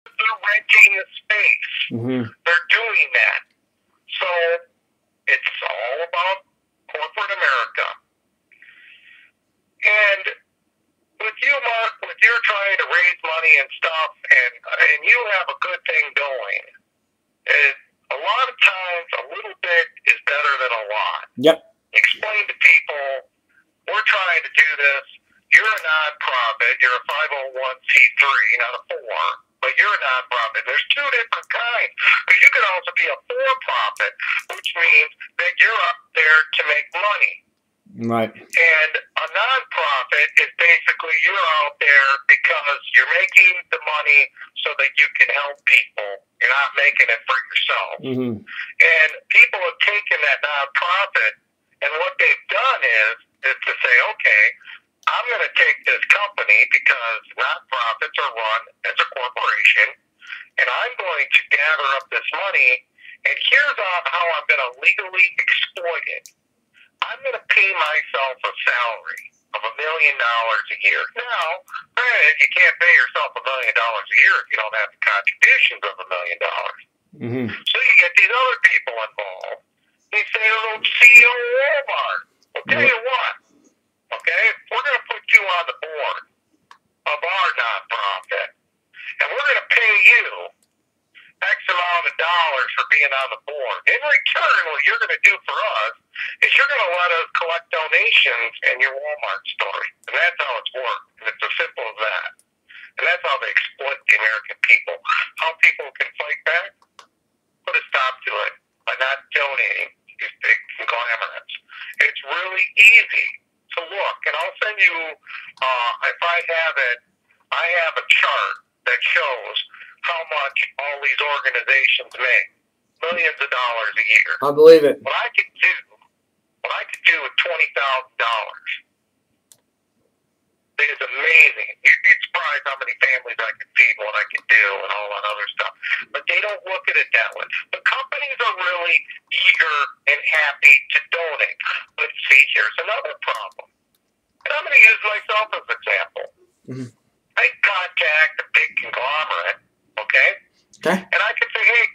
They're renting the space. They're doing that. So it's all about corporate America. And with you, Mark, with your trying to raise money and stuff, and you have a good thing going, a lot of times a little bit is better than a lot. Yep. Explain to people, we're trying to do this. You're a nonprofit. You're a 501c3, not a 4. But you're a nonprofit. There's two different kinds. Because you could also be a for-profit, which means that you're up there to make money. Right. And a nonprofit is basically you're out there because you're making the money so that you can help people. You're not making it for yourself. And people have taken that nonprofit, and what they've done is to say, okay, I'm going to take this company because nonprofits are run as a corporation, and I'm going to gather up this money, and here's how I'm going to legally exploit it. I'm going to pay myself a salary of $1 million a year. Now, granted, you can't pay yourself $1 million a year if you don't have the contributions of $1 million. So you get these other people involved. They say to the CEO of Walmart, "Well, tell you what, okay, we're going to put you on the board of our nonprofit, and we're going to pay you X amount of dollars for being on the board. In return, what you're going to do for us is you're going to let us collect donations in your Walmart store." And that's how it's worked. And it's as simple as that. And that's how they exploit the American people. How people can fight back? Put a stop to it by not donating to these big conglomerates. It's really easy to look. And I'll send you, if I have it, I have a chart that shows how much all these organizations make. Millions of dollars a year. I believe it. What I could do with $20,000 is amazing. You'd be surprised how many families I could feed, what I could do, and all that other stuff. But they don't look at it that way. The companies are really eager and happy to donate. But see, here's another problem. And I'm going to use myself as an example. I contact a big conglomerate, okay? And I could say, hey,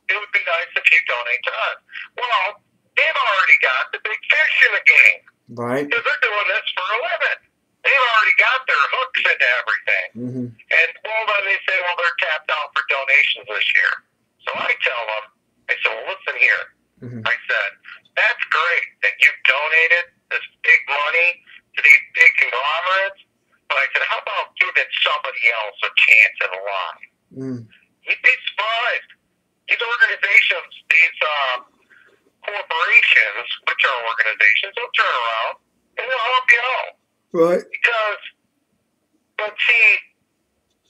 it would be nice if you donate to us. Well, they've already got the big fish in the game. Right. Because they're doing this for a living. They've already got their hooks into everything. And, then they say, well, they're tapped out for donations this year. So I tell them, well, listen here. I said, that's great that you've donated this big money to these big conglomerates. But I said, how about giving somebody else a chance in line? You'd be surprised. These organizations, these corporations, which are organizations, they'll turn around and they'll help you out. Right. But see,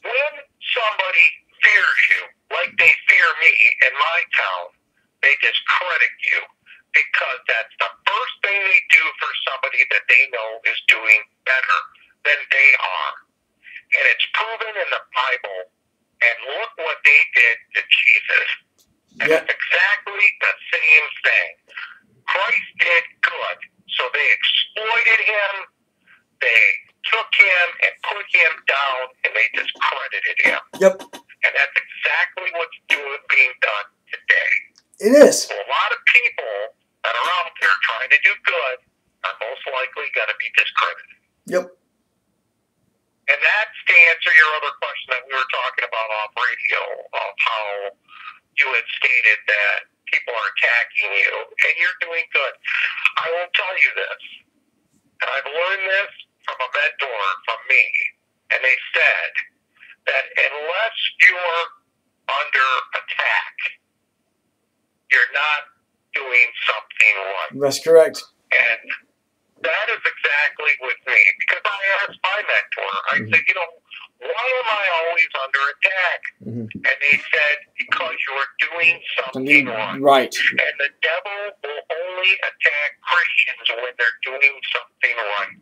when somebody fears you, like they fear me in my town, they discredit you because that's the first thing they do for somebody that they know is doing better than they are. And it's proven in the Bible. And look what they did to Jesus. And it's exactly the same thing. Christ did good. So they exploited him. They took him and put him down. And they discredited him. And that's exactly what's being done today. It is. So a lot of people that are out there trying to do good are most likely going to be discredited. And that's to answer your other question that we were talking about off radio, of how you had stated that people are attacking you, and you're doing good. I will tell you this, and I've learned this from a mentor from me, and they said that unless you're under attack, you're not doing something right. That's correct. And that is exactly with me, because I asked my mentor, I said, why am I always under attack? And they said, because you're doing something right. And the devil will only attack Christians when they're doing something right.